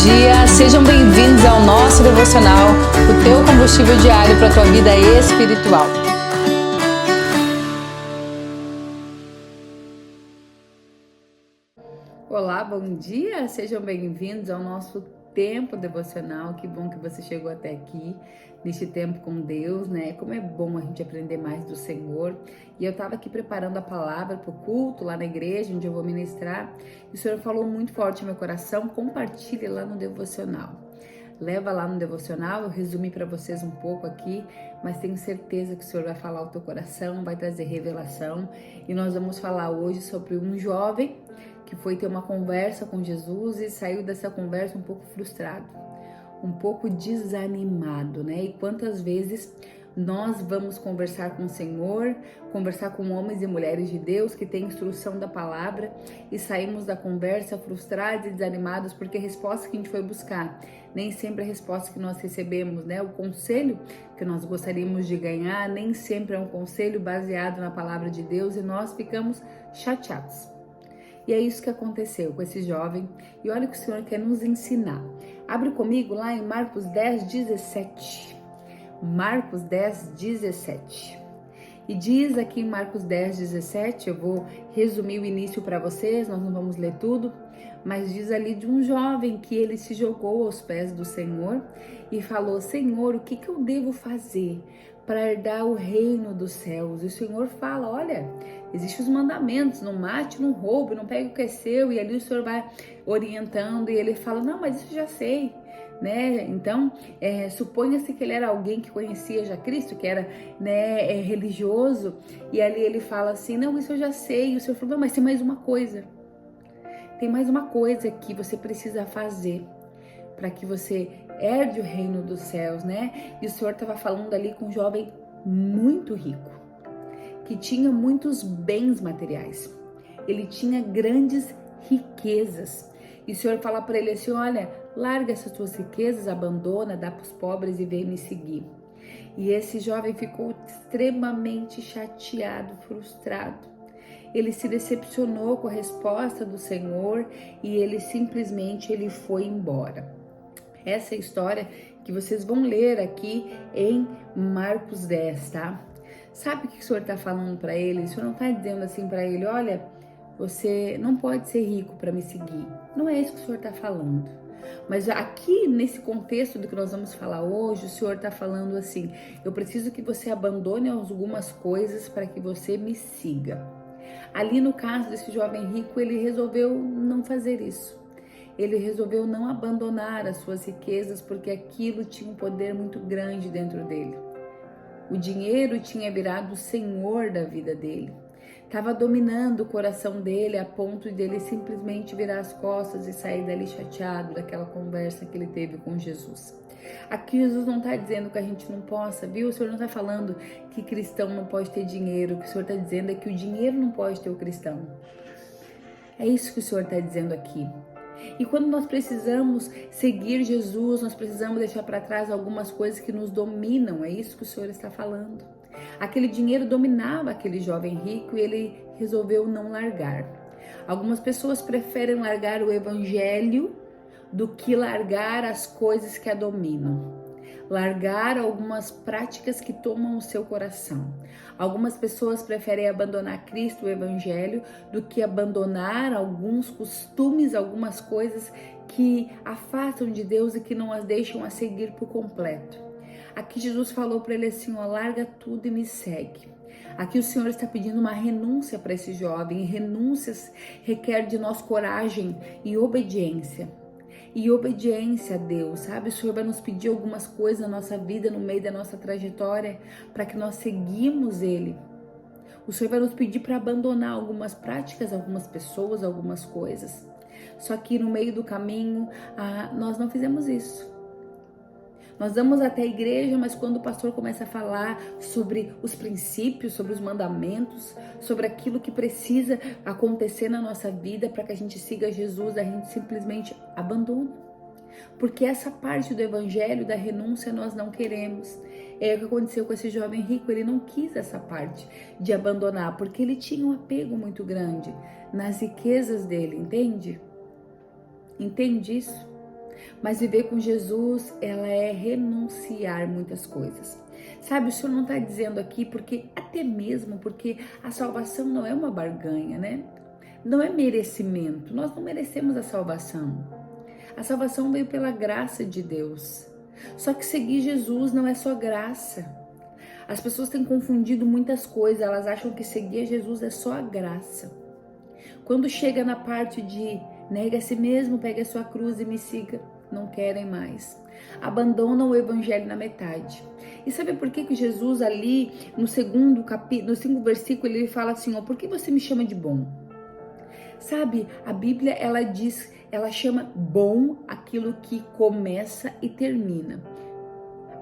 dia, sejam bem-vindos ao nosso devocional, o teu combustível diário para a tua vida espiritual. Olá, bom dia, sejam bem-vindos ao nosso tempo devocional. Que bom que você chegou até aqui, neste tempo com Deus, né? Como é bom a gente aprender mais do Senhor. E eu estava aqui preparando a palavra para o culto lá na igreja, onde eu vou ministrar, e o Senhor falou muito forte no meu coração. Compartilhe lá no devocional. Leva lá no devocional, eu resumi para vocês um pouco aqui, mas tenho certeza que o Senhor vai falar o teu coração, vai trazer revelação. E nós vamos falar hoje sobre um jovem que foi ter uma conversa com Jesus e saiu dessa conversa um pouco frustrado, um pouco desanimado, né? E quantas vezes nós vamos conversar com o Senhor, conversar com homens e mulheres de Deus que têm instrução da palavra e saímos da conversa frustrados e desanimados porque a resposta que a gente foi buscar nem sempre é a resposta que nós recebemos, né? O conselho que nós gostaríamos de ganhar nem sempre é um conselho baseado na palavra de Deus e nós ficamos chateados. E é isso que aconteceu com esse jovem. E olha o que o Senhor quer nos ensinar. Abre comigo lá em Marcos 10, 17. Marcos 10, 17. E diz aqui em Marcos 10, 17, eu vou resumir o início para vocês, nós não vamos ler tudo, mas diz ali de um jovem que ele se jogou aos pés do Senhor e falou: Senhor, o que eu devo fazer para herdar o reino dos céus? E o Senhor fala: olha, existem os mandamentos, não mate, não roube, não pegue o que é seu. E ali o Senhor vai orientando e ele fala: não, mas isso já sei, né? Então, suponha-se que ele era alguém que conhecia já Cristo, que era, né, religioso, e ali ele fala assim: não, isso eu já sei. E o Senhor falou: não, mas tem mais uma coisa. Tem mais uma coisa que você precisa fazer para que você herde o reino dos céus, né? E o Senhor estava falando ali com um jovem muito rico, que tinha muitos bens materiais. Ele tinha grandes riquezas. E o Senhor fala para ele assim: olha, larga essas tuas riquezas, abandona, dá para os pobres e vem me seguir. E esse jovem ficou extremamente chateado, frustrado. Ele se decepcionou com a resposta do Senhor e ele simplesmente foi embora. Essa é a história que vocês vão ler aqui em Marcos 10, tá? Sabe o que o Senhor está falando para ele? O Senhor não está dizendo assim para ele: olha, você não pode ser rico para me seguir. Não é isso que o Senhor está falando. Mas aqui, nesse contexto do que nós vamos falar hoje, o Senhor está falando assim: eu preciso que você abandone algumas coisas para que você me siga. Ali no caso desse jovem rico, ele resolveu não fazer isso. Ele resolveu não abandonar as suas riquezas porque aquilo tinha um poder muito grande dentro dele. O dinheiro tinha virado o senhor da vida dele. Estava dominando o coração dele a ponto de ele simplesmente virar as costas e sair dali chateado daquela conversa que ele teve com Jesus. Aqui Jesus não está dizendo que a gente não possa, viu? O Senhor não está falando que cristão não pode ter dinheiro. O que o Senhor está dizendo é que o dinheiro não pode ter o cristão. É isso que o Senhor está dizendo aqui. E quando nós precisamos seguir Jesus, nós precisamos deixar para trás algumas coisas que nos dominam. É isso que o Senhor está falando. Aquele dinheiro dominava aquele jovem rico e ele resolveu não largar. Algumas pessoas preferem largar o evangelho do que largar as coisas que a dominam. Largar algumas práticas que tomam o seu coração. Algumas pessoas preferem abandonar Cristo, o Evangelho, do que abandonar alguns costumes, algumas coisas que afastam de Deus e que não as deixam a seguir por completo. Aqui Jesus falou para ele assim: ó, larga tudo e me segue. Aqui o Senhor está pedindo uma renúncia para esse jovem, e renúncias requer de nós coragem e obediência. E obediência a Deus, sabe? O Senhor vai nos pedir algumas coisas na nossa vida, no meio da nossa trajetória, para que nós seguimos Ele. O Senhor vai nos pedir para abandonar algumas práticas, algumas pessoas, algumas coisas. Só que no meio do caminho, nós não fizemos isso. Nós vamos até a igreja, mas quando o pastor começa a falar sobre os princípios, sobre os mandamentos, sobre aquilo que precisa acontecer na nossa vida para que a gente siga Jesus, a gente simplesmente abandona. Porque essa parte do evangelho, da renúncia, nós não queremos. É o que aconteceu com esse jovem rico, ele não quis essa parte de abandonar, porque ele tinha um apego muito grande nas riquezas dele, entende? Entende isso? Mas viver com Jesus, ela é renunciar muitas coisas. Sabe, o Senhor não está dizendo aqui porque, até mesmo porque a salvação não é uma barganha, né? Não é merecimento, nós não merecemos a salvação. A salvação veio pela graça de Deus. Só que seguir Jesus não é só graça. As pessoas têm confundido muitas coisas, elas acham que seguir Jesus é só a graça. Quando chega na parte de nega a si mesmo, pega a sua cruz e me siga, não querem mais. Abandonam o evangelho na metade. E sabe por que Jesus ali no segundo capítulo, no 5 versículo, ele fala assim, ó, por que você me chama de bom? Sabe, a Bíblia, ela diz, ela chama bom aquilo que começa e termina.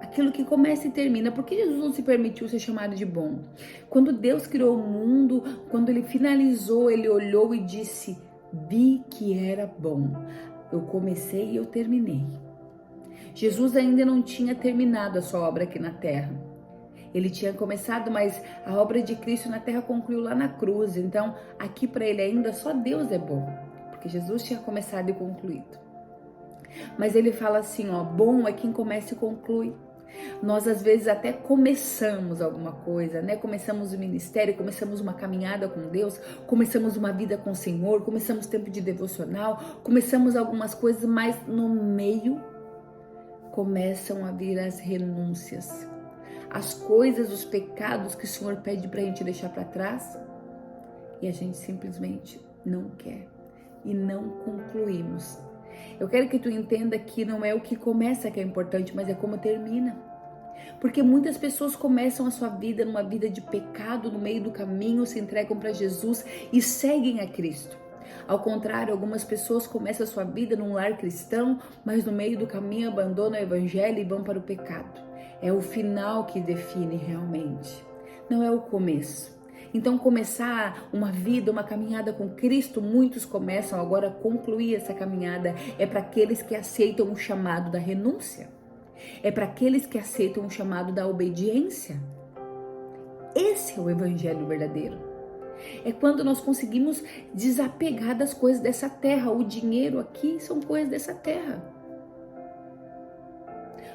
Aquilo que começa e termina. Por que Jesus não se permitiu ser chamado de bom? Quando Deus criou o mundo, quando ele finalizou, ele olhou e disse, vi que era bom. Eu comecei e eu terminei. Jesus ainda não tinha terminado a sua obra aqui na terra. Ele tinha começado, mas a obra de Cristo na terra concluiu lá na cruz. Então, aqui para ele ainda só Deus é bom, porque Jesus tinha começado e concluído. Mas ele fala assim, ó, bom é quem começa e conclui. Nós às vezes até começamos alguma coisa, né? Começamos o ministério, começamos uma caminhada com Deus, começamos uma vida com o Senhor, começamos tempo de devocional, começamos algumas coisas, mas no meio começam a vir as renúncias. As coisas, os pecados que o Senhor pede pra gente deixar pra trás e a gente simplesmente não quer e não concluímos. Eu quero que tu entenda que não é o que começa que é importante, mas é como termina. Porque muitas pessoas começam a sua vida numa vida de pecado, no meio do caminho, se entregam para Jesus e seguem a Cristo. Ao contrário, algumas pessoas começam a sua vida num lar cristão, mas no meio do caminho abandonam o evangelho e vão para o pecado. É o final que define realmente, não é o começo. Então, começar uma vida, uma caminhada com Cristo, muitos começam agora a concluir essa caminhada. É para aqueles que aceitam o chamado da renúncia. É para aqueles que aceitam o chamado da obediência. Esse é o evangelho verdadeiro. É quando nós conseguimos desapegar das coisas dessa terra. O dinheiro aqui são coisas dessa terra.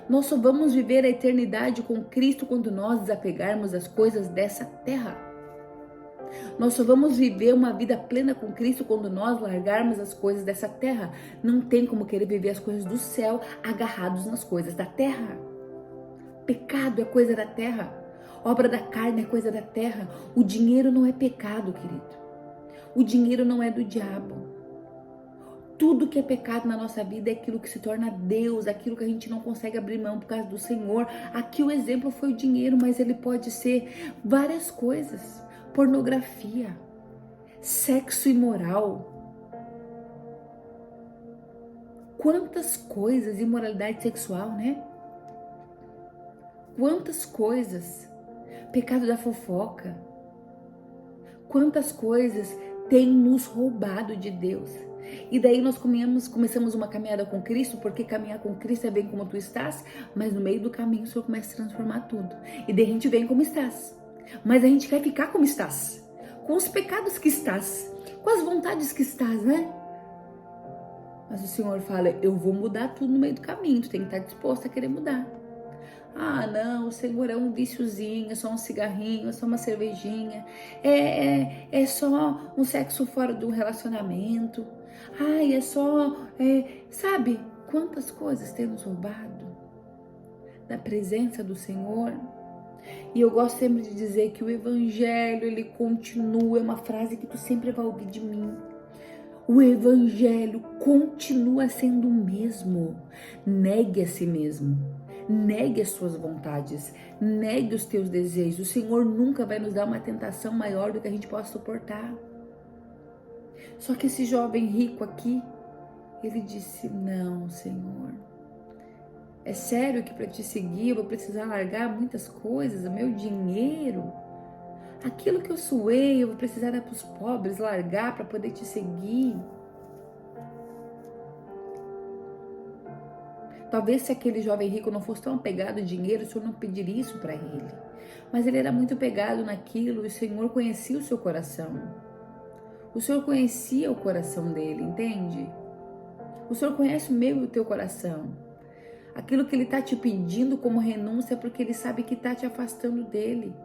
Nós só vamos viver a eternidade com Cristo quando nós desapegarmos das coisas dessa terra. Nós só vamos viver uma vida plena com Cristo quando nós largarmos as coisas dessa terra. Não tem como querer viver as coisas do céu agarrados nas coisas da terra. Pecado é coisa da terra. Obra da carne é coisa da terra. O dinheiro não é pecado, querido. O dinheiro não é do diabo. Tudo que é pecado na nossa vida é aquilo que se torna Deus, aquilo que a gente não consegue abrir mão por causa do Senhor. Aqui o exemplo foi o dinheiro, mas ele pode ser várias coisas. Pornografia, sexo imoral. Quantas coisas, imoralidade sexual, né? Quantas coisas, pecado da fofoca. Quantas coisas tem nos roubado de Deus. E daí nós começamos uma caminhada com Cristo, porque caminhar com Cristo é bem como tu estás, mas no meio do caminho o Senhor começa a transformar tudo. E daí a gente vem como estás. Mas a gente quer ficar como estás, com os pecados que estás, com as vontades que estás, né? Mas o Senhor fala, eu vou mudar tudo no meio do caminho, tu tem que estar disposto a querer mudar. Ah, não, o Senhor é um viciozinho, é só um cigarrinho, é só uma cervejinha, é só um sexo fora do relacionamento. Ai, é só, sabe, quantas coisas tem nos roubado da presença do Senhor. E eu gosto sempre de dizer que o evangelho, ele continua, é uma frase que tu sempre vai ouvir de mim. O evangelho continua sendo o mesmo. Negue a si mesmo. Negue as suas vontades. Negue os teus desejos. O Senhor nunca vai nos dar uma tentação maior do que a gente possa suportar. Só que esse jovem rico aqui, ele disse, não, Senhor. É sério que para te seguir eu vou precisar largar muitas coisas, o meu dinheiro, aquilo que eu suei, eu vou precisar dar para os pobres, largar para poder te seguir. Talvez se aquele jovem rico não fosse tão apegado ao dinheiro, o Senhor não pediria isso para ele. Mas ele era muito apegado naquilo e o Senhor conhecia o seu coração. O Senhor conhecia o coração dele, entende? O Senhor conhece o meu e o teu coração. Aquilo que Ele está te pedindo como renúncia é porque Ele sabe que está te afastando dEle.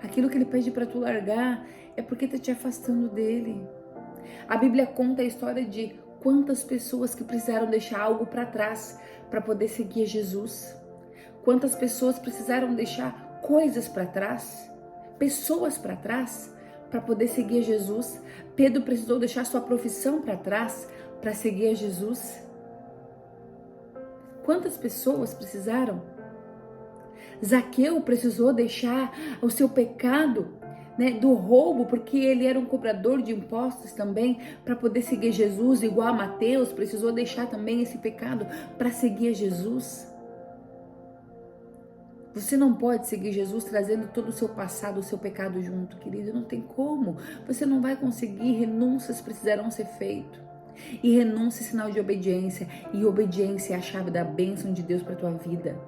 Aquilo que Ele pede para tu largar é porque está te afastando dEle. A Bíblia conta a história de quantas pessoas que precisaram deixar algo para trás para poder seguir Jesus. Quantas pessoas precisaram deixar coisas para trás, pessoas para trás, para poder seguir Jesus. Pedro precisou deixar sua profissão para trás para seguir a Jesus. Quantas pessoas precisaram? Zaqueu precisou deixar o seu pecado, né, do roubo, porque ele era um cobrador de impostos também, para poder seguir Jesus, igual a Mateus, precisou deixar também esse pecado para seguir a Jesus. Você não pode seguir Jesus trazendo todo o seu passado, o seu pecado junto, querido, não tem como. Você não vai conseguir, renúncias precisarão ser feitas. E renúncia é sinal de obediência, e obediência é a chave da bênção de Deus para a tua vida.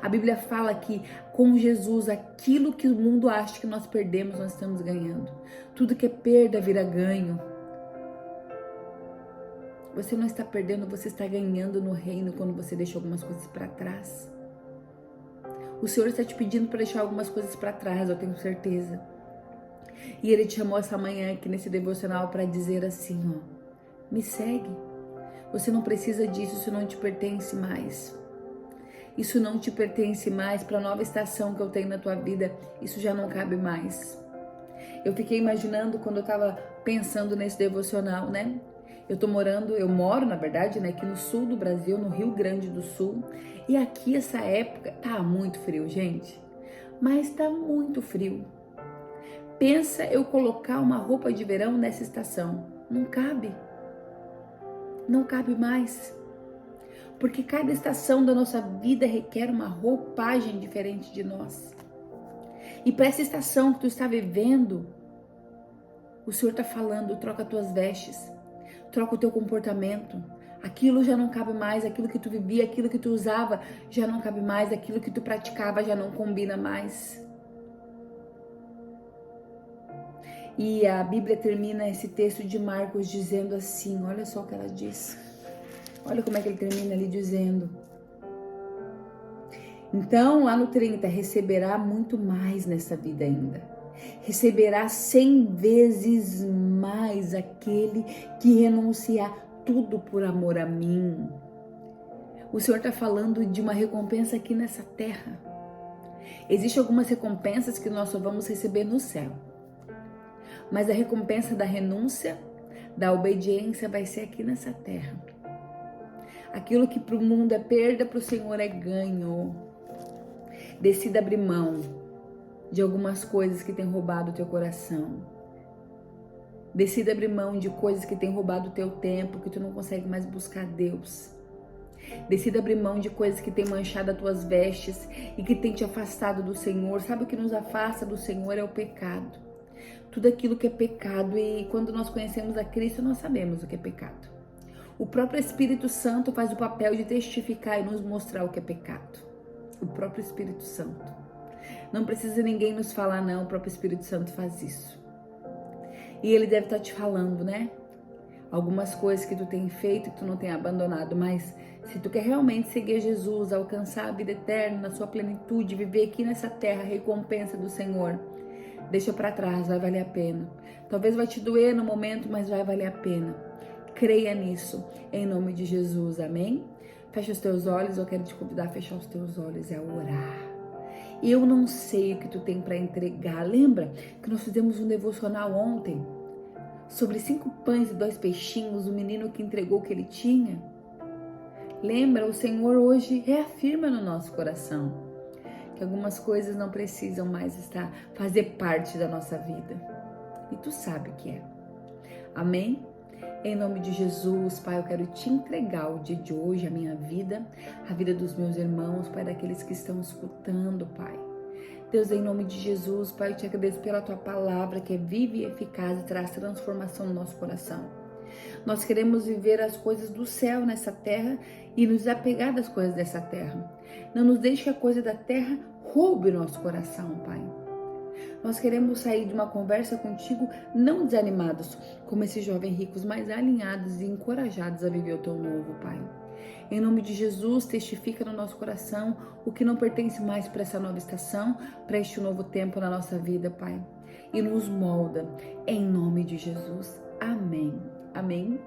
A Bíblia fala que com Jesus, aquilo que o mundo acha que nós perdemos, nós estamos ganhando. Tudo que é perda vira ganho. Você não está perdendo, você está ganhando no reino quando você deixa algumas coisas para trás. O Senhor está te pedindo para deixar algumas coisas para trás, eu tenho certeza. E Ele te chamou essa manhã aqui nesse devocional para dizer assim, ó, me segue. Você não precisa disso, isso não te pertence mais. Isso não te pertence mais para a nova estação que eu tenho na tua vida. Isso já não cabe mais. Eu fiquei imaginando quando eu estava pensando nesse devocional, né? Eu moro, na verdade, né, aqui no sul do Brasil, no Rio Grande do Sul. E aqui, essa época, tá muito frio, gente. Mas tá muito frio. Pensa eu colocar uma roupa de verão nessa estação. Não cabe. Não cabe mais. Porque cada estação da nossa vida requer uma roupagem diferente de nós. E para essa estação que tu está vivendo, o Senhor está falando, troca as tuas vestes, troca o teu comportamento. Aquilo já não cabe mais, aquilo que tu vivia, aquilo que tu usava já não cabe mais, aquilo que tu praticava já não combina mais. E a Bíblia termina esse texto de Marcos dizendo assim, olha só o que ela diz. Olha como é que ele termina ali dizendo. Então, lá no 30, receberá muito mais nessa vida ainda. Receberá 100 vezes mais aquele que renunciar tudo por amor a mim. O Senhor está falando de uma recompensa aqui nessa terra. Existem algumas recompensas que nós só vamos receber no céu. Mas a recompensa da renúncia, da obediência vai ser aqui nessa terra. Aquilo que para o mundo é perda, para o Senhor é ganho. Decida abrir mão de algumas coisas que têm roubado o teu coração. Decida abrir mão de coisas que têm roubado o teu tempo, que tu não consegue mais buscar Deus. Decida abrir mão de coisas que têm manchado as tuas vestes e que têm te afastado do Senhor. Sabe o que nos afasta do Senhor é o pecado. Tudo aquilo que é pecado, e quando nós conhecemos a Cristo, nós sabemos o que é pecado. O próprio Espírito Santo faz o papel de testificar e nos mostrar o que é pecado. O próprio Espírito Santo. Não precisa ninguém nos falar, não. O próprio Espírito Santo faz isso. E ele deve estar te falando, né? Algumas coisas que tu tem feito, que tu não tem abandonado. Mas se tu quer realmente seguir Jesus, alcançar a vida eterna, na sua plenitude, viver aqui nessa terra, a recompensa do Senhor, deixa pra trás, vai valer a pena. Talvez vai te doer no momento, mas vai valer a pena. Creia nisso, em nome de Jesus, amém? Fecha os teus olhos, eu quero te convidar a fechar os teus olhos, é orar. Eu não sei o que tu tem para entregar. Lembra que nós fizemos um devocional ontem sobre 5 pães e 2 peixinhos, o menino que entregou o que ele tinha? Lembra, o Senhor hoje reafirma no nosso coração que algumas coisas não precisam mais fazer parte da nossa vida. E tu sabe o que é. Amém? Em nome de Jesus, Pai, eu quero te entregar o dia de hoje, a minha vida, a vida dos meus irmãos, Pai, daqueles que estão escutando, Pai. Deus, em nome de Jesus, Pai, eu te agradeço pela tua palavra que é viva e eficaz e traz transformação no nosso coração. Nós queremos viver as coisas do céu nessa terra e nos apegar das coisas dessa terra. Não nos deixe que a coisa da terra roube o nosso coração, Pai. Nós queremos sair de uma conversa contigo não desanimados, como esses jovens ricos, mas alinhados e encorajados a viver o teu novo, Pai. Em nome de Jesus, testifica no nosso coração o que não pertence mais para essa nova estação, para este novo tempo na nossa vida, Pai. E nos molda, em nome de Jesus. Amém. Amém.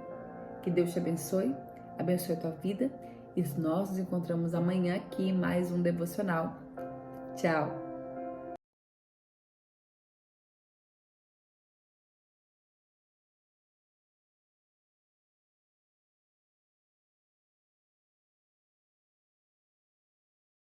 Que Deus te abençoe a tua vida e nós nos encontramos amanhã aqui em mais um devocional. Tchau!